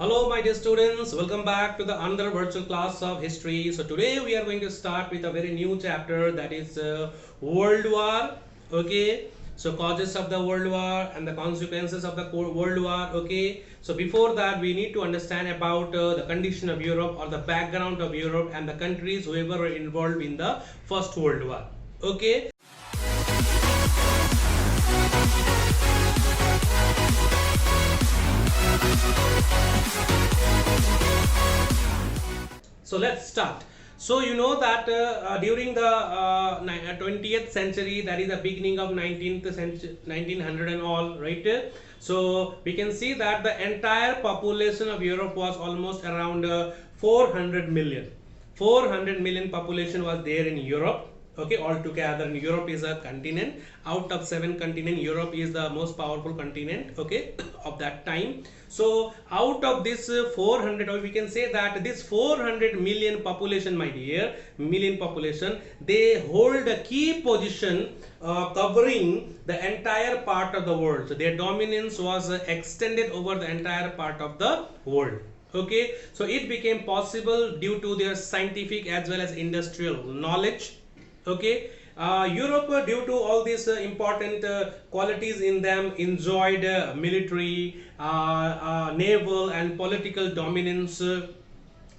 Hello my dear students, welcome back to the another virtual class of history. So today we are going to start with a very new chapter, that is World War. Okay, so causes of the World War and the consequences of the World War. Okay, so before that we need to understand about the condition of Europe, or the background of Europe and the countries who were involved in the First World War. Okay. So let's start. So you know that during the 20th century, that is the beginning of 19th century, 1900 and all, right? So we can see that the entire population of Europe was almost around 400 million. 400 million population was there in Europe. Okay, altogether Europe is a continent. Out of 7 continents, Europe is the most powerful continent, okay, of that time. So out of this 400, or we can say that this 400 million population, my dear, million population, they hold a key position covering the entire part of the world. So their dominance was extended over the entire part of the world. Okay, so it became possible due to their scientific as well as industrial knowledge. Okay, Europe, due to all these important qualities in them, enjoyed military, naval and political dominance,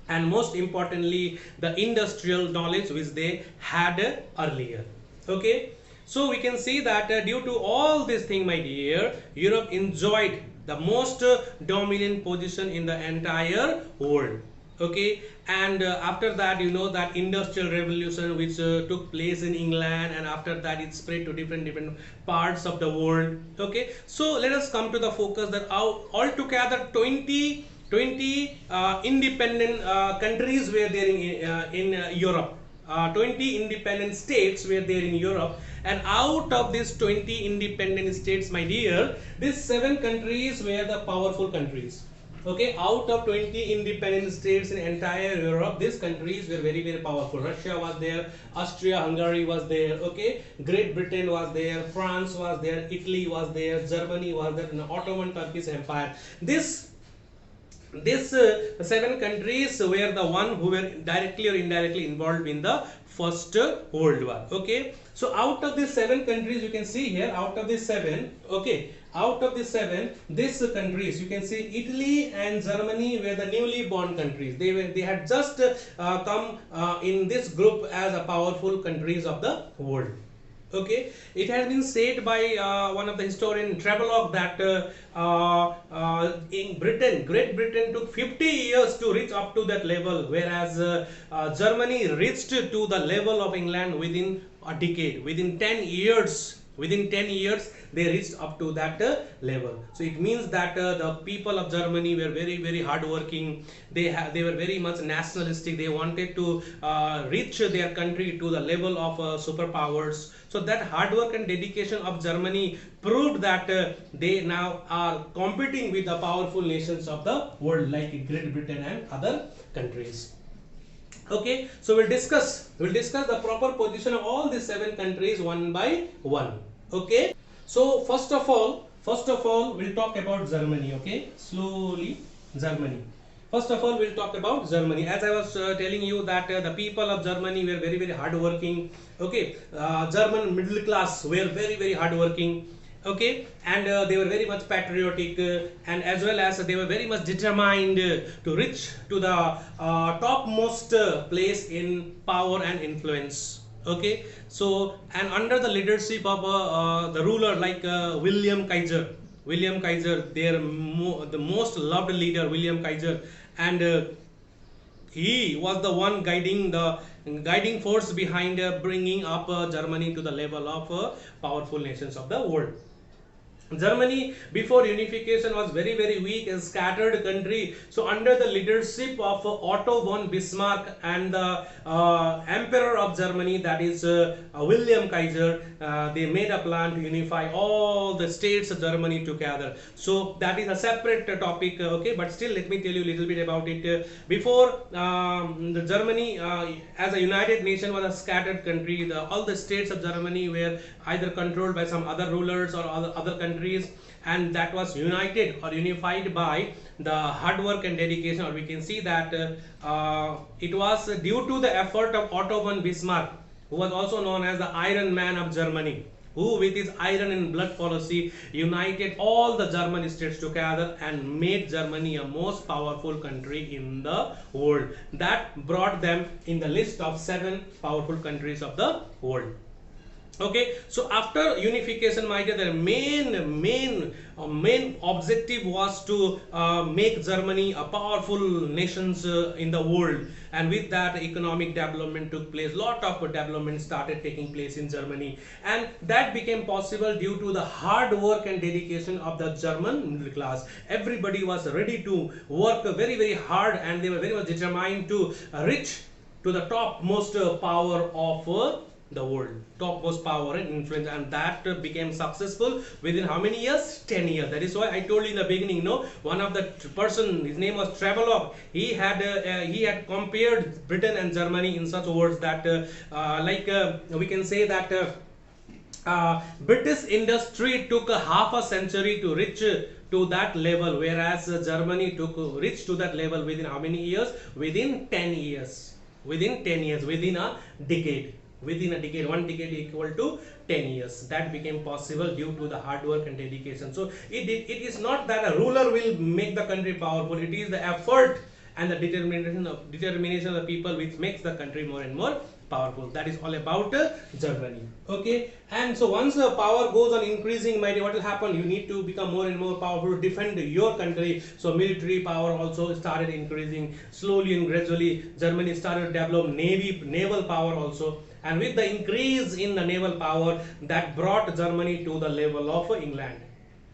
and most importantly the industrial knowledge which they had earlier. Okay, so we can see that due to all this thing, my dear, Europe enjoyed the most dominant position in the entire world. Okay, and after that, you know that industrial revolution which took place in England, and after that it spread to different parts of the world. Okay, so let us come to the focus that altogether 20 independent countries were there in Europe. 20 independent states were there in Europe, and out of these 20 independent states, my dear, these 7 countries were the powerful countries. Okay, out of 20 independent states in entire Europe, these countries were very powerful. Russia was there, Austria, Hungary was there, okay, Great Britain was there, France was there, Italy was there, Germany was there, and Ottoman Turkish Empire. These 7 countries were the one who were directly or indirectly involved in the First World War. Okay, so out of these 7 countries, you can see here, out of these 7, okay, out of the 7, these countries, you can see Italy and Germany were the newly born countries. They had just come in this group as a powerful countries of the world. Okay, it has been said by one of the historian Travelog that in Britain, Great Britain took 50 years to reach up to that level, whereas Germany reached to the level of England within a decade, within 10 years. Within 10 years they reached up to that level. So it means that the people of Germany were very hardworking. They were very much nationalistic. They wanted to reach their country to the level of superpowers. So that hard work and dedication of Germany proved that they now are competing with the powerful nations of the world like Great Britain and other countries. Okay, so we'll discuss the proper position of all these 7 countries one by one. Okay, so first of all we'll talk about Germany. Okay, slowly, Germany. First of all, we'll talk about Germany. As I was telling you that the people of Germany were very hardworking. Okay, German middle class were very hardworking. Okay, and they were very much patriotic, and as well as they were very much determined to reach to the topmost place in power and influence. Okay, so and under the leadership of the ruler like William Kaiser, the most loved leader, William Kaiser, and he was the one guiding force behind bringing up Germany to the level of powerful nations of the world. Germany before unification was very weak and scattered country. So under the leadership of Otto von Bismarck and the Emperor of Germany, that is William Kaiser, they made a plan to unify all the states of Germany together. So that is a separate topic, okay, but still let me tell you a little bit about it. Before the Germany as a united nation was a scattered country. All the states of Germany were either controlled by some other rulers or other countries countries, and that was united or unified by the hard work and dedication. Or we can see that it was due to the effort of Ottoman Bismarck, who was also known as the Iron Man of Germany, who with his iron and blood policy united all the German states together and made Germany a most powerful country in the world. That brought them in the list of 7 powerful countries of the world. Okay, so after unification, my dear, the main objective was to make Germany a powerful nations in the world, and with that economic development took place. Lot of development started taking place in Germany, and that became possible due to the hard work and dedication of the German middle class. Everybody was ready to work very hard, and they were very much determined to reach to the topmost power of the world, topmost power and influence, and that became successful within how many years? 10 years. That is why I told you in the beginning, no, one of the person, his name was Travelog, he had compared Britain and Germany in such words that we can say that British industry took a half a century to reach to that level, whereas Germany reached to that level within how many years? Within 10 years. Within 10 years, within a decade. Within a decade, 1 decade equal to 10 years. That became possible due to the hard work and dedication. So it is not that a ruler will make the country powerful, it is the effort and the determination of the people which makes the country more and more powerful. That is all about Germany. Okay, and so once the power goes on increasing, my dear, what will happen? You need to become more and more powerful to defend your country. So military power also started increasing slowly and gradually. Germany started to develop naval power also, and with the increase in the naval power, that brought Germany to the level of England.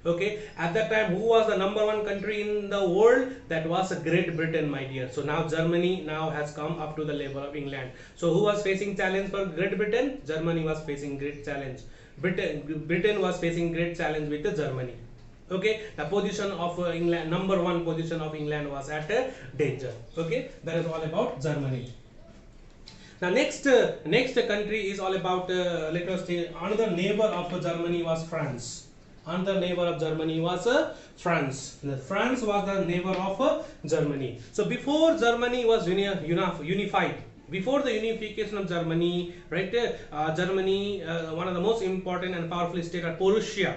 Okay, at that time, who was the #1 country in the world? That was Great Britain, my dear. So now Germany now has come up to the level of England. So who was facing challenge for Great Britain? Germany was facing great challenge. Britain was facing great challenge with Germany. Okay, the position of England, #1 position of England was at danger. Okay, that is all about Germany. Now next country is all about let us say another neighbor of Germany was France. Another neighbor of Germany was France. France was the neighbor of Germany. So before Germany was unified, before the unification of Germany, right? Germany, one of the most important and powerful state are Prussia.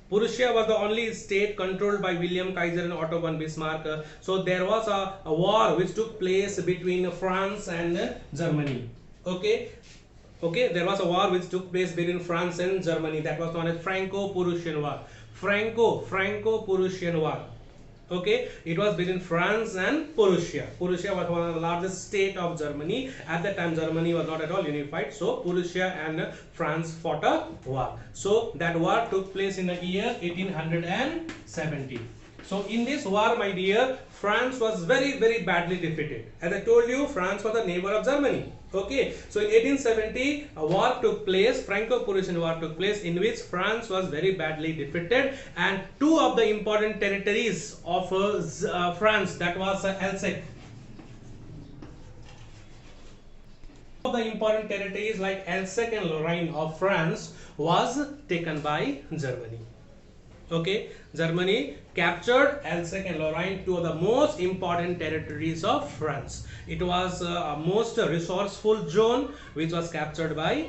Prussia was the only state controlled by William Kaiser and Ottoman Bismarck. So there was a war which took place between France and Germany. Okay, there was a war which took place between France and Germany. That was known as Franco-Prussian War. Franco-Prussian War. Okay, it was between France and Prussia. Prussia was one of the largest state of Germany. At that time, Germany was not at all unified. So Prussia and France fought a war. So that war took place in the year 1870. So in this war, my dear, France was very badly defeated. As I told you, France was the neighbor of Germany. Okay, so in 1870 a war took place, Franco-Prussian War took place, in which France was very badly defeated, and 2 of the important territories of France, that was Alsace. Of the important territories like Alsace and Lorraine of France was taken by Germany. Okay, Germany captured Alsace and Lorraine, 2 of the most important territories of France. It was a most resourceful zone which was captured by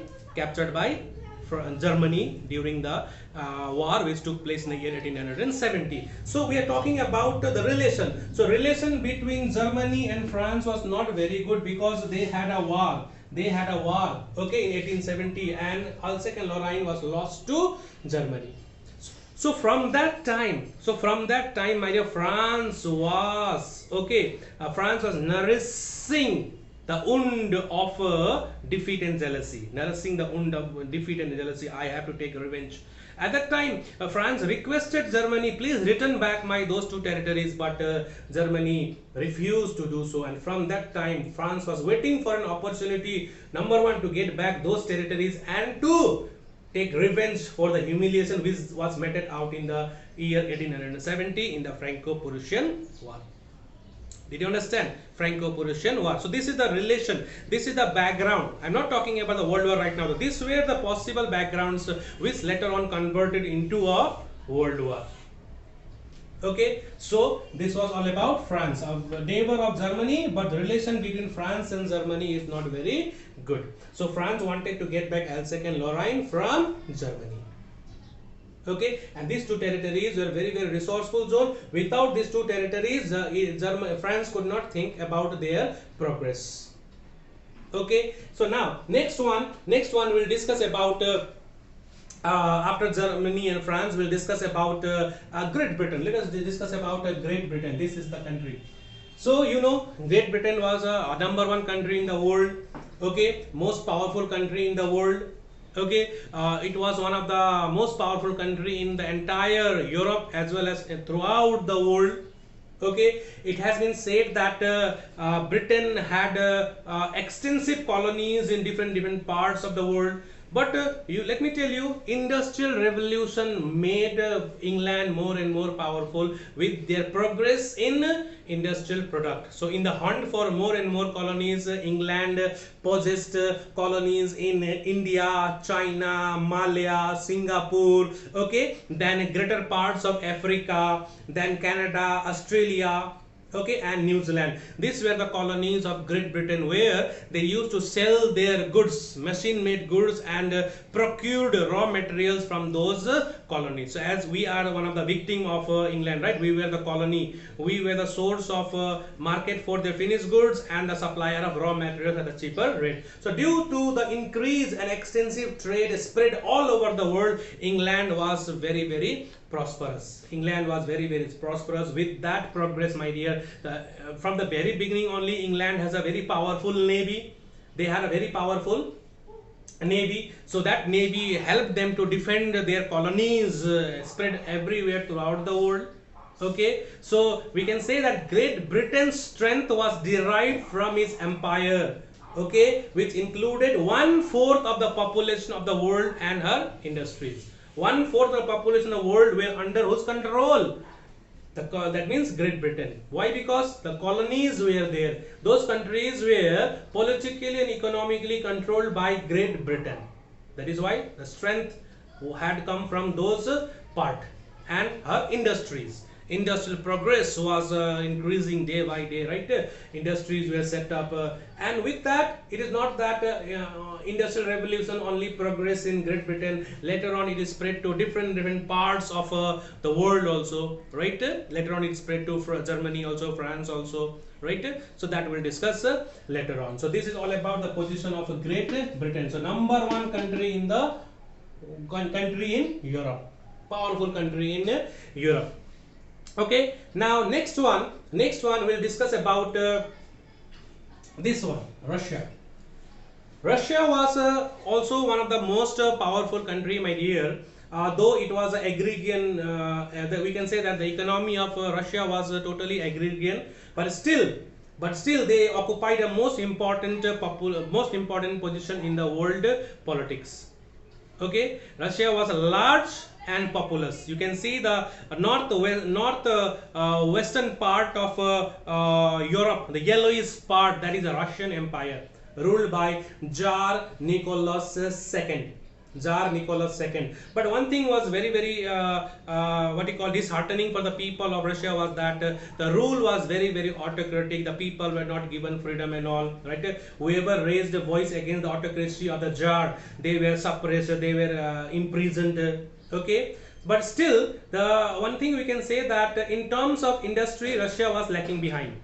Germany during the war which took place in the year 1870. So we are talking about the relation. So relation between Germany and France was not very good because they had a war. Okay, in 1870, and Alsace and Lorraine was lost to Germany. So from that time, my dear, France was nourishing the wound of defeat and jealousy. Nourishing the wound of defeat and jealousy. I have to take revenge. At that time, France requested Germany, please return back those 2 territories, but Germany refused to do so. And from that time, France was waiting for an opportunity, #1, to get back those territories and to take revenge for the humiliation which was meted out in the year 1870 in the Franco-Prussian War. Did you understand? Franco-Prussian War. So this is the relation, this is the background. I'm not talking about the World War right now. These were the possible backgrounds which later on converted into a World War. Okay, so this was all about France, a neighbor of Germany, but the relation between France and Germany is not very good. So France wanted to get back Alsace and Lorraine from Germany. Okay, and these two territories were very resourceful zone. Without these two territories, France could not think about their progress. Okay, so now next one we'll discuss about after Germany and France, we'll discuss about Great Britain. Let us discuss about Great Britain. This is the country. So you know, Great Britain was a #1 country in the world. Okay, most powerful country in the world. Okay, it was one of the most powerful country in the entire Europe as well as throughout the world. Okay, it has been said that Britain had extensive colonies in different parts of the world. But let me tell you, Industrial Revolution made England more and more powerful with their progress in industrial product. So in the hunt for more and more colonies, England possessed colonies in India, China, Malaya, Singapore, okay, then greater parts of Africa, then Canada, Australia, okay, and New Zealand. These were the colonies of Great Britain, where they used to sell their goods, machine made goods, and procured raw materials from those colonies. So as we are one of the victim of England, right, we were the colony, we were the source of market for their finished goods and the supplier of raw materials at a cheaper rate. So due to the increase and extensive trade spread all over the world, England was very prosperous. England was very prosperous. With that progress, my dear, from the very beginning only, England has a very powerful navy. They had a very powerful navy, so that navy helped them to defend their colonies spread everywhere throughout the world. Okay, so we can say that Great Britain's strength was derived from its empire, okay, which included 1/4 of the population of the world and her industries. 1/4 of the population of the world were under whose control? That means Great Britain. Why? Because the colonies were there. Those countries were politically and economically controlled by Great Britain. That is why the strength had come from those part and her industries. Industrial progress was increasing day by day, right? Industries were set up, and with that, it is not that industrial revolution only progress in Great Britain. Later on, it is spread to different parts of the world also, right? Later on, it spread to Germany also, France also, right? So that we'll discuss later on. So this is all about the position of Great Britain. So #1 country in the country in Europe, powerful country in Europe. Okay, now next one we'll discuss about this one, Russia. Russia was also one of the most powerful country, my dear. Though it was agrarian, we can say that the economy of Russia was totally agrarian, but still they occupied a most important position in the world politics. Okay, Russia was large and populous. You can see the western part of Europe, the yellowish part, that is the Russian Empire, ruled by Tsar Nicholas II. But one thing was very disheartening for the people of Russia was that the rule was very autocratic. The people were not given freedom and all, right? Whoever raised a voice against the autocracy of the Tsar, they were suppressed, they were imprisoned. Okay, but still, the one thing we can say that in terms of industry, Russia was lacking behind.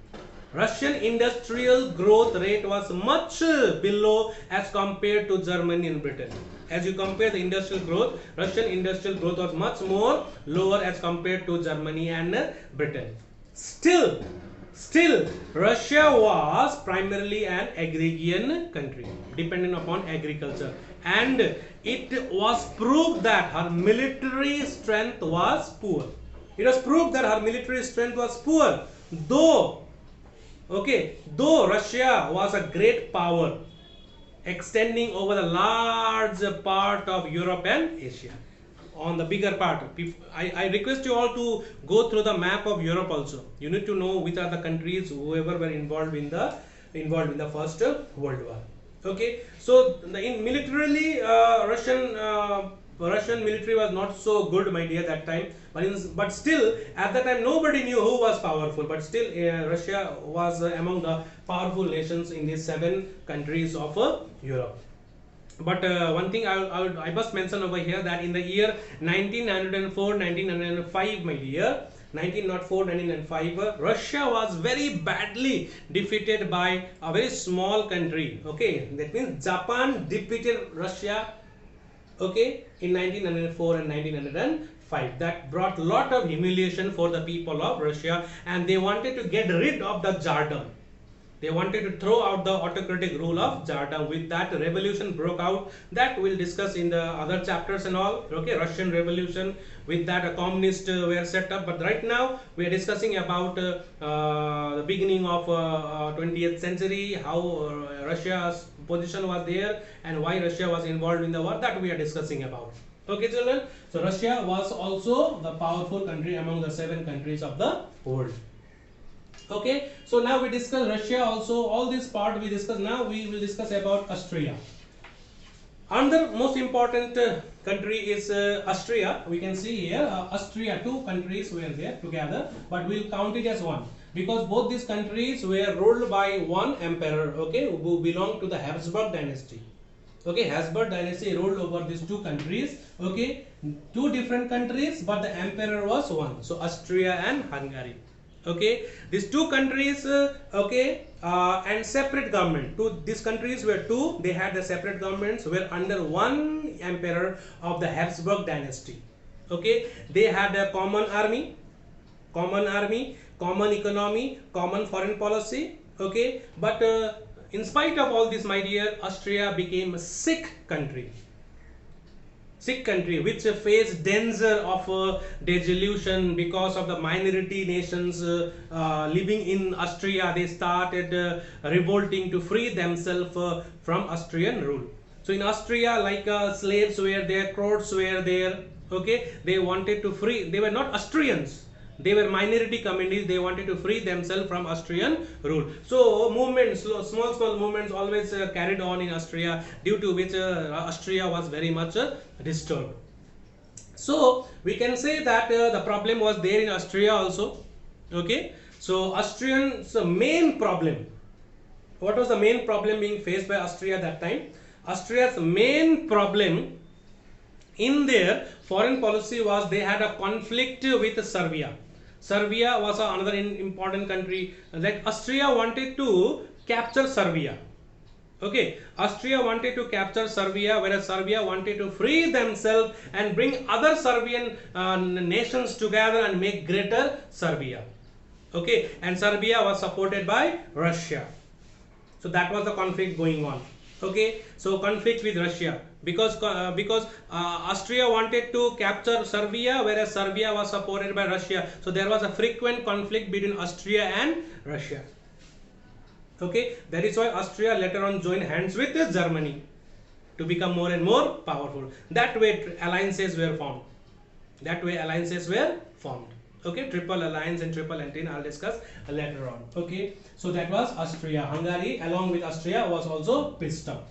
Russian industrial growth rate was much below as compared to Germany and Britain. As you compare the industrial growth, Russian industrial growth was much more lower as compared to Germany and Britain. Still, Russia was primarily an agrarian country, dependent upon agriculture, and it was proved that her military strength was poor. It was proved that her military strength was poor, though Russia was a great power, extending over the large part of Europe and Asia. On the bigger part, I request you all to go through the map of Europe also. You need to know which are the countries whoever were involved in the First World War. Okay, so militarily Russian Russian military was not so good, my dear, that time. But still, at that time, nobody knew who was powerful. But still, Russia was among the powerful nations in these 7 countries of Europe. But one thing I must mention over here, that in the year 1904, 1905, my dear, 1904, 1905, Russia was very badly defeated by a very small country. Okay, that means Japan defeated Russia, okay, in 1904 and 1905. That brought lot of humiliation for the people of Russia, and they wanted to get rid of the Tsardom. They wanted to throw out the autocratic rule of Tsardom. With that, revolution broke out. That we'll discuss in the other chapters and all. Okay, Russian Revolution. With that, a communist were set up. But right now, we are discussing about the beginning of 20th century, how Russia's position was there, and why Russia was involved in the war. That we are discussing about. Okay, children. So Russia was also the powerful country among the 7 countries of the world. Okay, so now we discuss Russia also. All this part we discuss. Now we will discuss about Austria. Another most important country is Austria. We can see here Austria, 2 countries were there together, but we'll count it as one, because both these countries were ruled by one emperor, okay, who belonged to the Habsburg dynasty. Okay, Habsburg dynasty ruled over these 2 countries. Okay, 2 different countries, but the emperor was one. So Austria and Hungary. Okay, these 2 countries, okay, and separate government. These countries were 2. They had the separate governments, were under one emperor of the Habsburg dynasty. Okay, they had a common army, common economy, common foreign policy. Okay, but in spite of all this, my dear, Austria became a sick country. Which faced danger of dissolution because of the minority nations living in Austria. They started revolting to free themselves from Austrian rule. So in Austria, like slaves were there, Croats were there. Okay, they wanted to free. They were not Austrians. They were minority communities. They wanted to free themselves from Austrian rule. So movements, small movements always carried on in Austria, due to which Austria was very much disturbed. So we can say that the problem was there in Austria also. Okay, so Austrians main problem. What was the main problem being faced by Austria that time? Austria's main problem in their foreign policy was they had a conflict with Serbia. Serbia was another important country. Like Austria wanted to capture Serbia. Okay, Austria wanted to capture Serbia, whereas Serbia wanted to free themselves and bring other Serbian nations together and make greater Serbia. Okay, and Serbia was supported by Russia. So that was the conflict going on. Okay, so conflict with Russia, because Austria wanted to capture Serbia, whereas Serbia was supported by Russia. So there was a frequent conflict between Austria and Russia. Okay, that is why Austria later on joined hands with Germany to become more and more powerful. That way alliances were formed. Okay, triple alliance and triple entente I'll discuss later on. Okay, so that was Austria. Hungary along with Austria was also pissed off.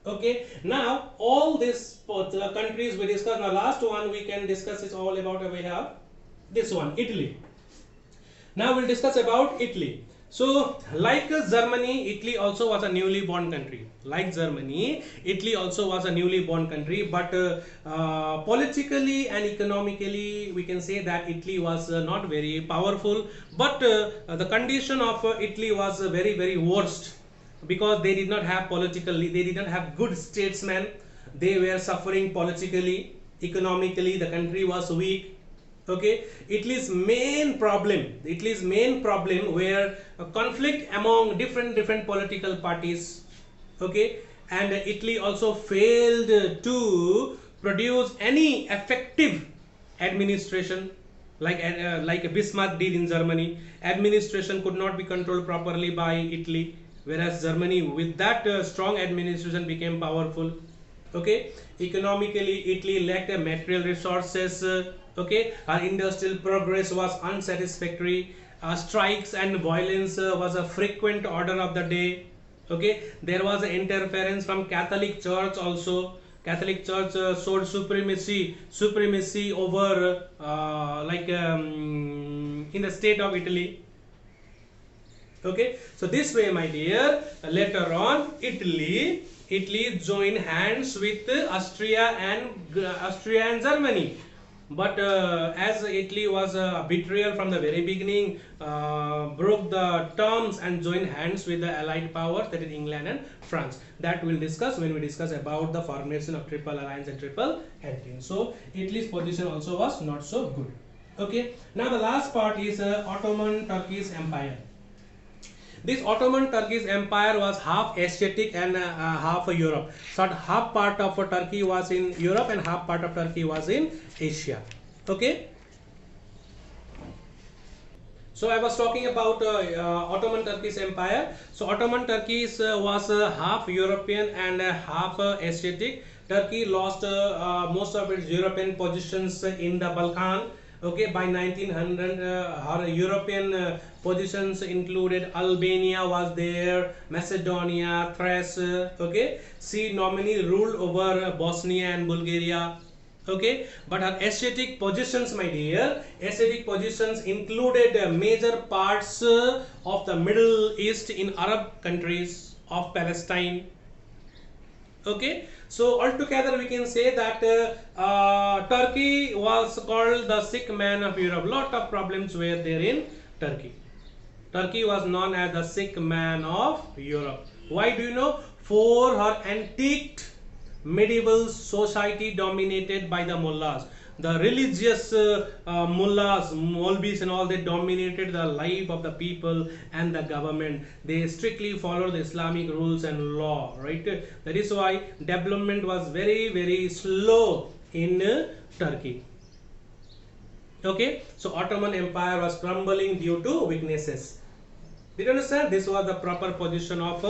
Okay, now all these countries we discussed. Now last one we can discuss is all about, we have this one, Italy. Now we'll discuss about Italy. So like Germany, Italy also was a newly born country. Like Germany, Italy also was a newly born country, but politically and economically we can say that Italy was not very powerful. But the condition of Italy was very worst, because they did not have they did not have good statesmen. They were suffering politically, economically the country was weak. Okay, Italy's main problem were a conflict among different political parties. Okay, and Italy also failed to produce any effective administration, like Bismarck did in Germany. Administration could not be controlled properly by Italy, whereas Germany with that strong administration became powerful. Okay, economically Italy lacked material resources. Okay, industrial progress was unsatisfactory. Strikes and violence was a frequent order of the day. Okay, there was an interference from Catholic Church also. Catholic Church showed supremacy over in the state of Italy. Okay, so this way, my dear, later on Italy joined hands with Austria and Germany. But as Italy was a betrayal from the very beginning, broke the terms and joined hands with the allied powers, that is England and France. That we'll discuss when we discuss about the formation of Triple Alliance and Triple Entente. So Italy's position also was not so good. Okay, now the last part is Ottoman Turkish Empire. This Ottoman Turkish Empire was half Asiatic and half Europe. So half part of Turkey was in Europe and half part of Turkey was in Asia. Okay. So I was talking about Ottoman Turkish Empire. So Ottoman Turkey was half European and half Asiatic. Turkey lost most of its European positions in the Balkan. Okay, by 1900, her European positions included Albania was there, Macedonia, Thrace. Okay, she nominally ruled over Bosnia and Bulgaria. Okay, but her Asiatic positions, my dear, Asiatic positions included major parts of the Middle East in Arab countries of Palestine. Okay, so altogether we can say that Turkey was called the sick man of Europe. Lot of problems were there in Turkey. Turkey was known as the sick man of Europe. Why do you know? For her antique medieval society dominated by the mullahs. The religious mullahs, Maulvis and all, they dominated the life of the people and the government. They strictly followed the Islamic rules and law, right? That is why development was very slow in Turkey. Okay, so Ottoman Empire was crumbling due to weaknesses. Did you understand? This was the proper position of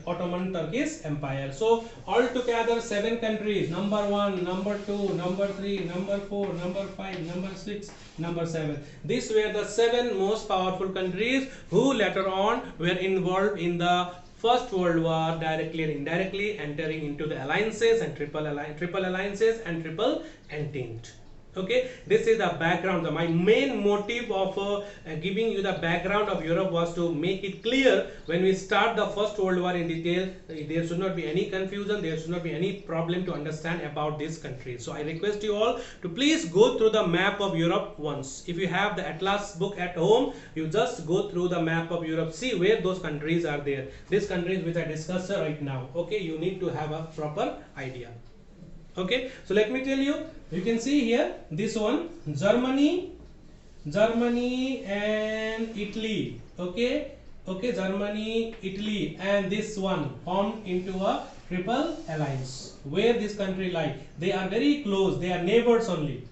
Ottoman Turkish Empire. So altogether 7 countries: number 1, number 2, number 3, number 4, number 5, number 6, number 7. These were the 7 most powerful countries who later on were involved in the First World War, directly and indirectly entering into the alliances and triple alliances and triple entente. Okay, this is the background. My main motive of giving you the background of Europe was to make it clear when we start the First World War in detail. There should not be any confusion, there should not be any problem to understand about this country. So I request you all to please go through the map of Europe once. If you have the Atlas book at home, you just go through the map of Europe, see where those countries are there. These countries which I discussed right now. Okay, you need to have a proper idea. Okay, so let me tell you, you can see here this one, Germany and Italy. Okay, Germany, Italy, and this one formed into a triple alliance. Where this country lie? They are very close, they are neighbors only.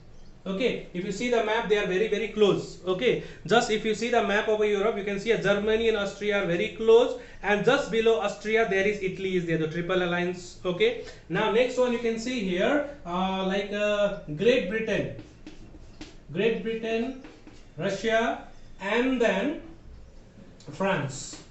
Okay, if you see the map, they are very close. Okay, just if you see the map of Europe, you can see Germany and Austria are very close, and just below Austria there is Italy, is there, the triple alliance. Okay, now next one you can see here Great Britain, Russia, and then France.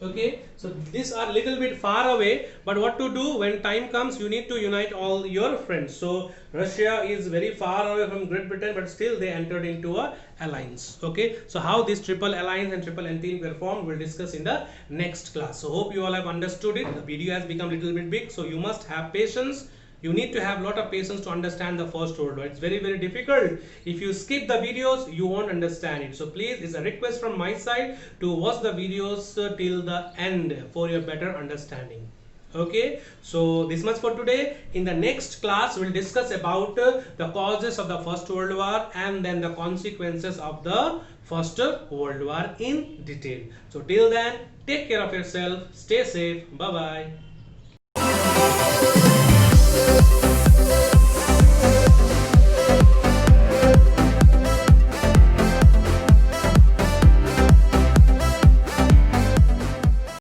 Okay, so these are little bit far away, but what to do when time comes, you need to unite all your friends. So Russia is very far away from Great Britain, but still they entered into a alliance. Okay, so how this triple alliance and triple entente were formed, we'll discuss in the next class. So hope you all have understood it. The video has become little bit big, so you must have patience. You need to have a lot of patience to understand the First World War. It's very difficult. If you skip the videos, you won't understand it. So please, it's a request from my side to watch the videos till the end for your better understanding. Okay, so this much for today. In the next class, we'll discuss about the causes of the First World War and then the consequences of the First World War in detail. So till then, take care of yourself, stay safe, bye bye.